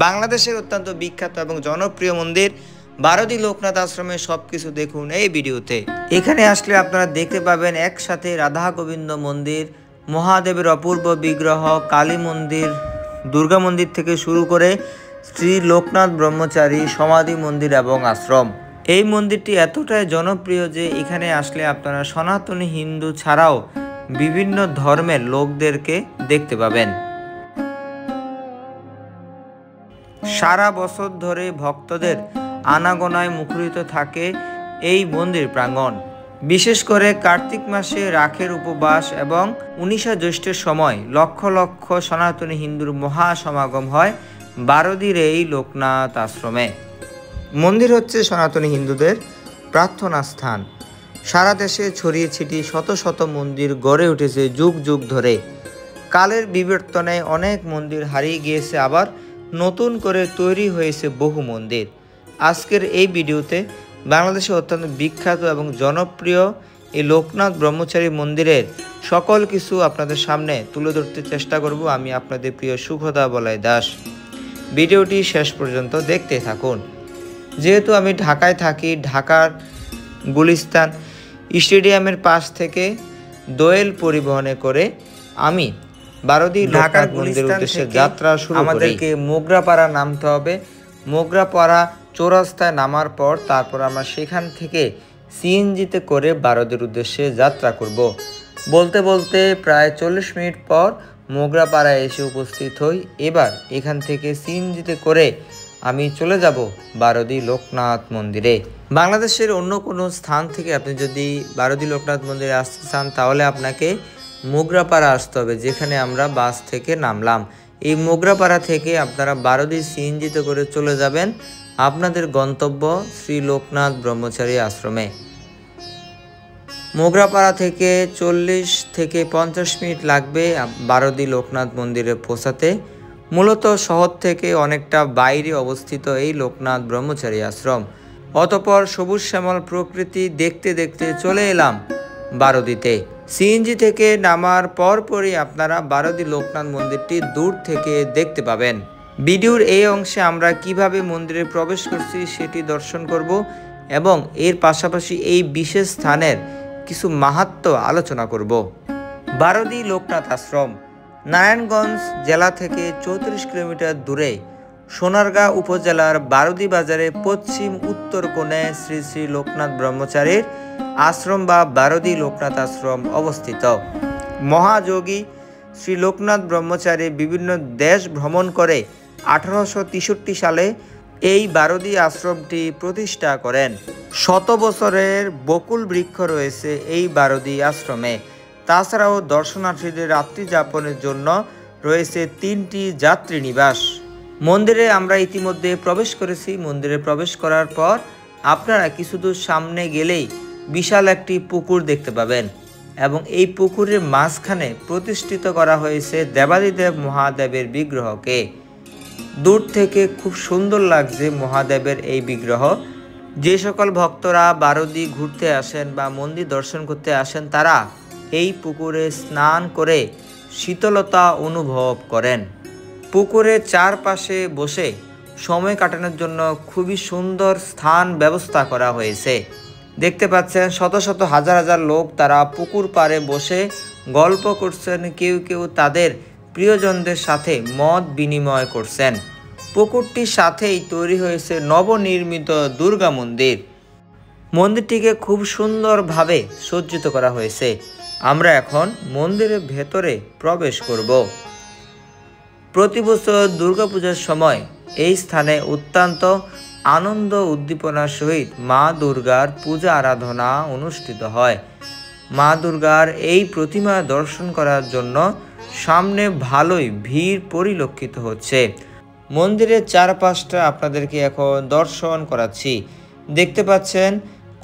বাংলাদেশের অত্যন্ত বিখ্যাত এবং জনপ্রিয় মন্দির বারোদি লোকনাথ আশ্রমে সবকিছু দেখুন এই ভিডিওতে। এখানে আসলে আপনারা দেখতে পাবেন একসাথে রাধা গোবিন্দ মন্দির, মহাদেবের অপূর্ব বিগ্রহ, কালী মন্দির, দুর্গা মন্দির থেকে শুরু করে শ্রী লোকনাথ ব্রহ্মচারী সমাধি মন্দির এবং আশ্রম। এই মন্দিরটি এতটাই জনপ্রিয় যে এখানে আসলে আপনারা সনাতনী হিন্দু ছাড়াও বিভিন্ন ধর্মের লোকদেরকে দেখতে পাবেন। সারা বছর ধরে ভক্তদের আনাগোনায় মুখরিত থাকে এই মন্দির প্রাঙ্গণ। বিশেষ করে কার্তিক মাসে রাখের উপবাস এবং 19 জ্যৈষ্ঠের সময় লক্ষ লক্ষ সনাতনী হিন্দুর মহা সমাগম হয় বারোদির এই লোকনাথ আশ্রমে। মন্দির হচ্ছে সনাতনী হিন্দুদের প্রার্থনা স্থান। সারা দেশে ছড়িয়ে ছিটিয়ে শত শত মন্দির গড়ে উঠেছে যুগ যুগ ধরে। কালের বিবর্তনে অনেক মন্দির হারিয়ে গিয়েছে, আবার নতুন করে তৈরি হয়েছে বহু মন্দির। আজকের এই ভিডিওতে বাংলাদেশে অত্যন্ত বিখ্যাত এবং জনপ্রিয় এই লোকনাথ ব্রহ্মচারী মন্দিরের সকল কিছু আপনাদের সামনে তুলে ধরতে চেষ্টা করব। আমি আপনাদের প্রিয় সুখদা বলাই দাস। ভিডিওটি শেষ পর্যন্ত দেখতে থাকুন। যেহেতু আমি ঢাকায় থাকি, ঢাকার গুলিস্তান স্টেডিয়ামের পাশ থেকে দোয়েল পরিবহনে করে আমি বারোদি ঢাকার মন্দিরের উদ্দেশ্যে যাত্রা শুরু করি। আমাদেরকে মোগরাপাড়া নামতে হবে। মোগরাপাড়া চৌরাস্তায় নামার পর তারপর আমরা সেখান থেকে সিএনজিতে করে বারোদির উদ্দেশ্যে যাত্রা করব। বলতে বলতে প্রায় 40 মিনিট পর মোগরাপাড়ায় এসে উপস্থিত হই। এবার এখান থেকে সিএনজিতে করে আমি চলে যাব বারোদি লোকনাথ মন্দিরে। বাংলাদেশের অন্য কোনো স্থান থেকে আপনি যদি বারোদি লোকনাথ মন্দিরে আসতে চান তাহলে আপনাকে মোগরাপাড়া আসতে হবে, যেখানে আমরা বাস থেকে নামলাম। এই মোগরাপাড়া থেকে আপনারা বারোদি সিএনজিতে করে চলে যাবেন আপনাদের গন্তব্য শ্রী লোকনাথ ব্রহ্মচারী আশ্রমে। মোগরাপাড়া থেকে 40 থেকে 50 মিনিট লাগবে বারোদি লোকনাথ মন্দিরে পৌঁছাতে। মূলত শহর থেকে অনেকটা বাইরে অবস্থিত এই লোকনাথ ব্রহ্মচারী আশ্রম। অতঃপর সবুজ শ্যামল প্রকৃতি দেখতে দেখতে চলে এলাম বারোদিতে। সিএনজি থেকে নামার পরপরই আপনারা বারোদি লোকনাথ মন্দিরটি দূর থেকে দেখতে পাবেন। ভিডিওর এই অংশে আমরা কিভাবে মন্দিরে প্রবেশ করছি সেটি দর্শন করব এবং এর পাশাপাশি এই বিশেষ স্থানের কিছু মাহাত্ম্য আলোচনা করব। বারোদি লোকনাথ আশ্রম নারায়ণগঞ্জ জেলা থেকে 34 কিলোমিটার দূরে সোনারগাঁ উপজেলার বারোদি বাজারে পশ্চিম উত্তর কোণে শ্রী শ্রী লোকনাথ ব্রহ্মচারীর আশ্রম বা বারোদি লোকনাথ আশ্রম অবস্থিত। মহাযোগী শ্রী লোকনাথ ব্রহ্মচারী বিভিন্ন দেশ ভ্রমণ করে 1863 সালে এই বারোদি আশ্রমটি প্রতিষ্ঠা করেন। 100 বছরের বকুল বৃক্ষ রয়েছে এই বারোদি আশ্রমে। তাছাড়াও দর্শনার্থীদের রাত্রি যাপনের জন্য রয়েছে 3টি যাত্রী নিবাস। মন্দিরে আমরা ইতিমধ্যে প্রবেশ করেছি। মন্দিরে প্রবেশ করার পর আপনারা কিছু দূর সামনে গেলেই বিশাল একটি পুকুর দেখতে পাবেন এবং এই পুকুরের মাঝখানে প্রতিষ্ঠিত করা হয়েছে দেবাদিদেব মহাদেবের বিগ্রহকে। দূর থেকে খুব সুন্দর লাগছে মহাদেবের এই বিগ্রহ। যে সকল ভক্তরা বারোদি ঘুরতে আসেন বা মন্দির দর্শন করতে আসেন তারা এই পুকুরে স্নান করে শীতলতা অনুভব করেন। পুকুরের চারপাশে বসে সময় কাটানোর জন্য খুবই সুন্দর স্থান ব্যবস্থা করা হয়েছে। দেখতে পাচ্ছেন শত শত হাজার হাজার লোক তারা পুকুর পাড়ে বসে গল্প করছেন, কেউ কেউ তাদের প্রিয়জনদের সাথে মত বিনিময় করছেন। পুকুরটির সাথেই তৈরি হয়েছে নবনির্মিত দুর্গা মন্দির। মন্দিরটিকে খুব সুন্দরভাবে সজ্জিত করা হয়েছে। আমরা এখন মন্দিরের ভেতরে প্রবেশ করব। প্রতি বছর দুর্গাপূজার সময় এই স্থানে অত্যন্ত আনন্দ উদ্দীপনার সহিত মা দুর্গার পূজা আরাধনা অনুষ্ঠিত হয়। মা দুর্গার এই প্রতিমা দর্শন করার জন্য সামনে ভালোই ভিড় পরিলক্ষিত হচ্ছে। মন্দিরের চারপাশটা আপনাদেরকে এখন দর্শন করাচ্ছি। দেখতে পাচ্ছেন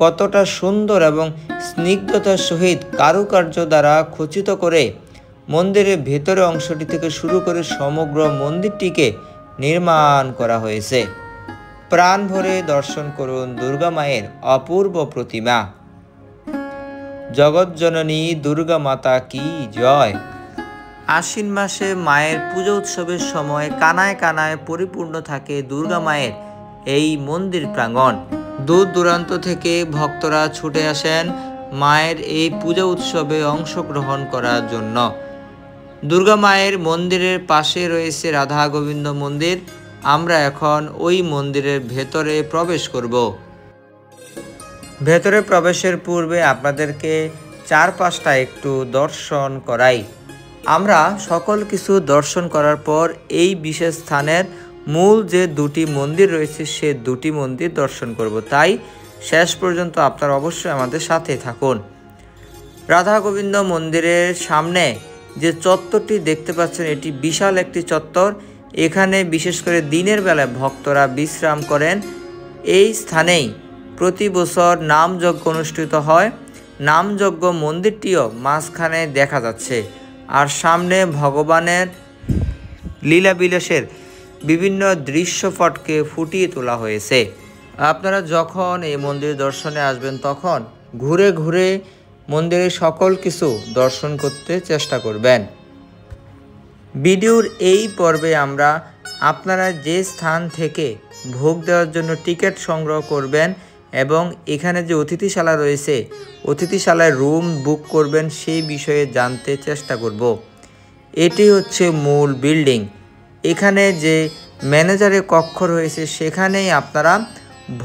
কতটা সুন্দর এবং স্নিগ্ধতার সহিত কারুকার্য দ্বারা খচিত করে মন্দিরের ভেতরের অংশটি থেকে শুরু করে সমগ্র মন্দিরটিকে নির্মাণ করা হয়েছে। প্রাণ ভরে দর্শন করুন দুর্গা মায়ের অপূর্ব প্রতিমা। জগৎজননী দুর্গা মাতা কি জয়। আশ্বিন মাসে মায়ের পুজো উৎসবের সময় কানায় কানায় পরিপূর্ণ থাকে দুর্গা মায়ের এই মন্দির প্রাঙ্গণ। দূর দূরান্ত থেকে ভক্তরা ছুটে আসেন মায়ের এই পূজা উৎসবে অংশগ্রহণ করার জন্য। দুর্গা মায়ের মন্দিরের পাশে রয়েছে রাধা গোবিন্দ মন্দির। আমরা এখন ওই মন্দিরের ভেতরে প্রবেশ করব। ভেতরে প্রবেশের পূর্বে আপনাদেরকে চারপাশটা একটু দর্শন করাই। আমরা সকল কিছু দর্শন করার পর এই বিশেষ স্থানের মূল যে দুটি মন্দির রয়েছে সে দুটি মন্দির দর্শন করব। তাই শেষ পর্যন্ত আপনারা অবশ্যই আমাদের সাথে থাকুন। রাধা গোবিন্দ মন্দিরের সামনে যে চত্বরটি দেখতে পাচ্ছেন এটি বিশাল একটি চত্বর। এখানে বিশেষ করে দিনের বেলায় ভক্তরা বিশ্রাম করেন। এই স্থানেই প্রতি বছর নামযজ্ঞ অনুষ্ঠিত হয়। নামযজ্ঞ মন্দিরটিও মাঝখানে দেখা যাচ্ছে, আর সামনে ভগবানের লীলাবিলাসের বিভিন্ন দৃশ্যপটকে ফুটিয়ে তোলা হয়েছে। আপনারা যখন এই মন্দির দর্শনে আসবেন তখন ঘুরে ঘুরে মন্দিরের সকল কিছু দর্শন করতে চেষ্টা করবেন। ভিডিওর এই পর্বে আমরা আপনারা যে স্থান থেকে ভোগ দেওয়ার জন্য টিকিট সংগ্রহ করবেন এবং এখানে যে অতিথিশালা রয়েছে অতিথিশালায় রুম বুক করবেন সেই বিষয়ে জানতে চেষ্টা করব। এটি হচ্ছে মূল বিল্ডিং। এখানে যে ম্যানেজারের কক্ষ রয়েছে সেখানেই আপনারা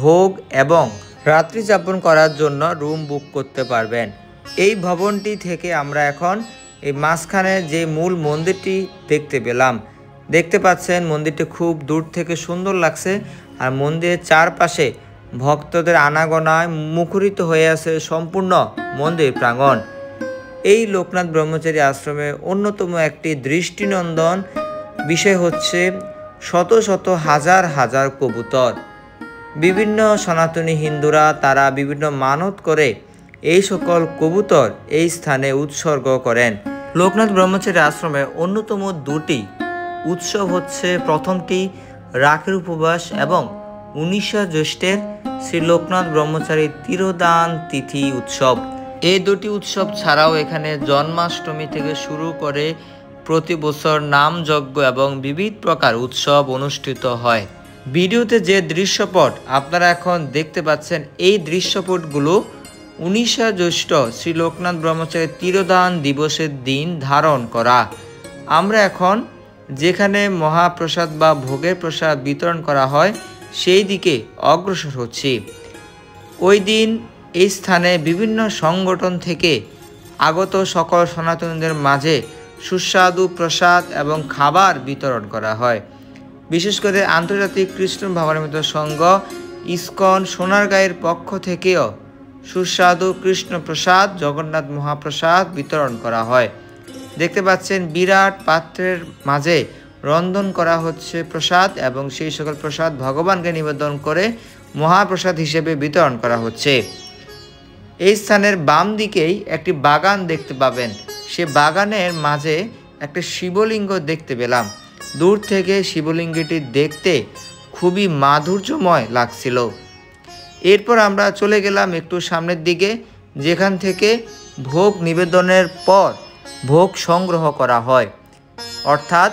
ভোগ এবং রাত্রি যাপন করার জন্য রুম বুক করতে পারবেন। এই ভবনটি থেকে আমরা এখন এই মাঝখানে যে মূল মন্দিরটি দেখতে পেলাম। দেখতে পাচ্ছেন মন্দিরটি খুব দূর থেকে সুন্দর লাগছে, আর মন্দিরের চারপাশে ভক্তদের আনাগোনায় মুখরিত হয়ে আছে সম্পূর্ণ মন্দির প্রাঙ্গণ। এই লোকনাথ ব্রহ্মচারী আশ্রমে অন্যতম একটি দৃষ্টিনন্দন বিষয় হচ্ছে শত শত হাজার হাজার কবুতর। বিভিন্ন সনাতনী হিন্দুরা তারা বিভিন্ন মানত করে এই সকল কবুতর এই স্থানে উৎসর্গ করেন। লোকনাথ ব্রহ্মচারী আশ্রমে অন্যতম দুটি উৎসব হচ্ছে প্রথমটি রাখির উপবাস এবং 19 জ্যৈষ্ঠের শ্রী লোকনাথ ব্রহ্মচারী তিরোদান তিথি উৎসব। এই দুটি উৎসব ছাড়াও এখানে জন্মাষ্টমী থেকে শুরু করে প্রতি বছর নামযজ্ঞ এবং বিবিধ প্রকার উৎসব অনুষ্ঠিত হয়। ভিডিওতে যে দৃশ্যপট আপনারা এখন দেখতে পাচ্ছেন এই দৃশ্যপটগুলো 19 জ্যৈষ্ঠ শ্রী লোকনাথ ব্রহ্মচারী তিরোদান দিবসের দিন ধারণ করা। আমরা এখন যেখানে মহাপ্রসাদ বা ভোগের প্রসাদ বিতরণ করা হয় সেই দিকে অগ্রসর হচ্ছি। ওই দিন এই স্থানে বিভিন্ন সংগঠন থেকে আগত সকল সনাতনীদের মাঝে সুস্বাদু প্রসাদ এবং খাবার বিতরণ করা হয়। বিশেষ করে আন্তর্জাতিক কৃষ্ণ ভাবনামৃত সংঘ ইসকন সোনারগাঁয়ের পক্ষ থেকেও সুস্বাদু কৃষ্ণ প্রসাদ জগন্নাথ মহাপ্রসাদ বিতরণ করা হয়। দেখতে পাচ্ছেন বিরাট পাত্রের মাঝে রন্ধন করা হচ্ছে প্রসাদ এবং সেই সকল প্রসাদ ভগবানকে নিবেদন করে মহাপ্রসাদ হিসেবে বিতরণ করা হচ্ছে। এই স্থানের বাম দিকেই একটি বাগান দেখতে পাবেন। সে বাগানের মাঝে একটা শিবলিঙ্গ দেখতে পেলাম। দূর থেকে শিবলিঙ্গটি দেখতে খুবই মাধুর্যময় লাগছিল। এরপর আমরা চলে গেলাম একটু সামনের দিকে, যেখান থেকে ভোগ নিবেদনের পর ভোগ সংগ্রহ করা হয়, অর্থাৎ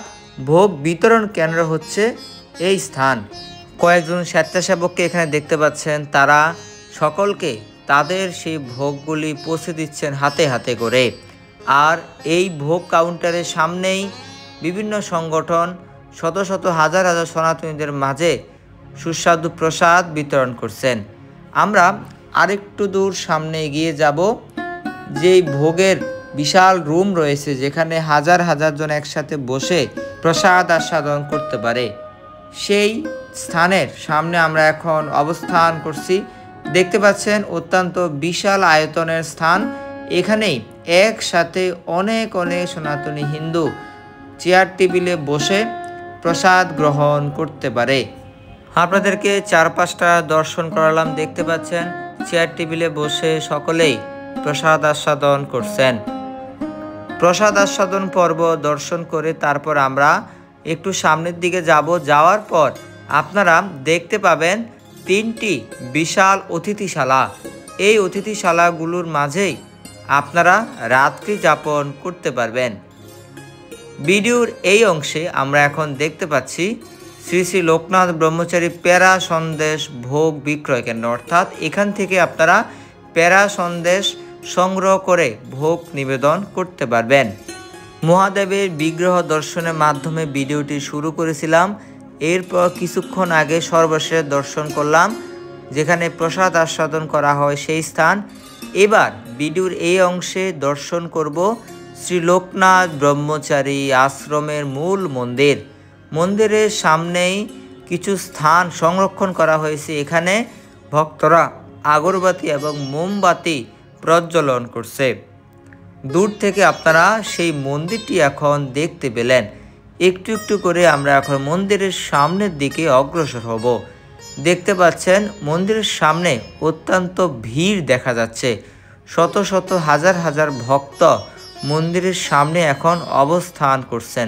ভোগ বিতরণ কেন্দ্র হচ্ছে এই স্থান। কয়েকজন স্বেচ্ছাসেবককে এখানে দেখতে পাচ্ছেন, তারা সকলকে তাদের সেই ভোগগুলি পৌঁছে দিচ্ছেন হাতে হাতে করে। আর এই ভোগ কাউন্টারের সামনেই বিভিন্ন সংগঠন শত শত হাজার হাজার সনাতনীদের মাঝে সুস্বাদু প্রসাদ বিতরণ করছেন। আমরা আরেকটু দূর সামনে এগিয়ে যাব। যেই ভোগের বিশাল রুম রয়েছে যেখানে হাজার হাজার জন একসাথে বসে প্রসাদ আস্বাদন করতে পারে, সেই স্থানের সামনে আমরা এখন অবস্থান করছি। দেখতে পাচ্ছেন অত্যন্ত বিশাল আয়তনের স্থান। এখানেই একসাথে অনেক অনেক সনাতনী হিন্দু চেয়ার টেবিলে বসে প্রসাদ গ্রহণ করতে পারে। আপনাদেরকে চারপাশটা দর্শন করালাম। দেখতে পাচ্ছেন চেয়ার টেবিলে বসে সকলেই প্রসাদ আস্বাদন করছেন। প্রসাদ আস্বাদন পর্ব দর্শন করে তারপর আমরা একটু সামনের দিকে যাব। যাওয়ার পর আপনারা দেখতে পাবেন 3টি বিশাল অতিথিশালা। এই অতিথিশালাগুলোর মাঝেই আপনারা রাত্রি যাপন করতে পারবেন। ভিডিওর এই অংশে আমরা এখন দেখতে পাচ্ছি শ্রী শ্রী লোকনাথ ব্রহ্মচারী প্যারা সন্দেশ ভোগ বিক্রয় কেন্দ্র, অর্থাৎ এখান থেকে আপনারা প্যারা সন্দেশ সংগ্রহ করে ভোগ নিবেদন করতে পারবেন। মহাদেবের বিগ্রহ দর্শনের মাধ্যমে ভিডিওটি শুরু করেছিলাম। এরপর কিছুক্ষণ আগে সর্বশেষ দর্শন করলাম যেখানে প্রসাদ আস্বাদন করা হয় সেই স্থান। এবার ভিডিওর এই অংশে দর্শন করব শ্রী লোকনাথ ব্রহ্মচারী আশ্রমের মূল মন্দির। মন্দিরের সামনেই কিছু স্থান সংরক্ষণ করা হয়েছে। এখানে ভক্তরা আগরবাতি এবং মোমবাতি প্রজ্বলন করছে। দূর থেকে আপনারা সেই মন্দিরটি এখন দেখতে পেলেন। একটু একটু করে আমরা এখন মন্দিরের সামনের দিকে অগ্রসর হব। দেখতে পাচ্ছেন মন্দিরের সামনে অত্যন্ত ভিড় দেখা যাচ্ছে। শত শত হাজার হাজার ভক্ত মন্দিরের সামনে এখন অবস্থান করছেন।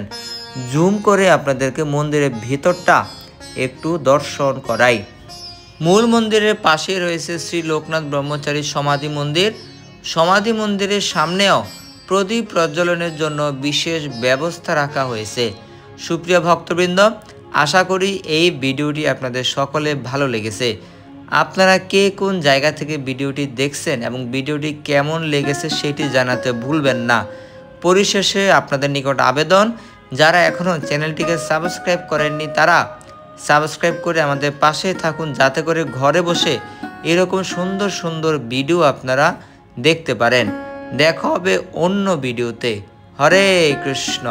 জুম করে আপনাদেরকে মন্দিরের ভিতরটা একটু দর্শন করাই। মূল মন্দিরের পাশে রয়েছে শ্রী লোকনাথ ব্রহ্মচারী সমাধি মন্দির। সমাধি মন্দিরের সামনেও প্রদীপ প্রজ্বলনের জন্য বিশেষ ব্যবস্থা রাখা হয়েছে। সুপ্রিয় ভক্তবৃন্দ, আশা করি এই ভিডিওটি আপনাদের সকলে ভালো লেগেছে। আপনারা কে কোন জায়গা থেকে ভিডিওটি দেখছেন এবং ভিডিওটি কেমন লেগেছে সেটি জানাতে ভুলবেন না। পরিশেষে আপনাদের নিকট আবেদন, যারা এখনও চ্যানেলটিকে সাবস্ক্রাইব করেননি তারা সাবস্ক্রাইব করে আমাদের পাশে থাকুন, যাতে করে ঘরে বসে এরকম সুন্দর সুন্দর ভিডিও আপনারা দেখতে পারেন। দেখা হবে অন্য ভিডিওতে। হরে কৃষ্ণ।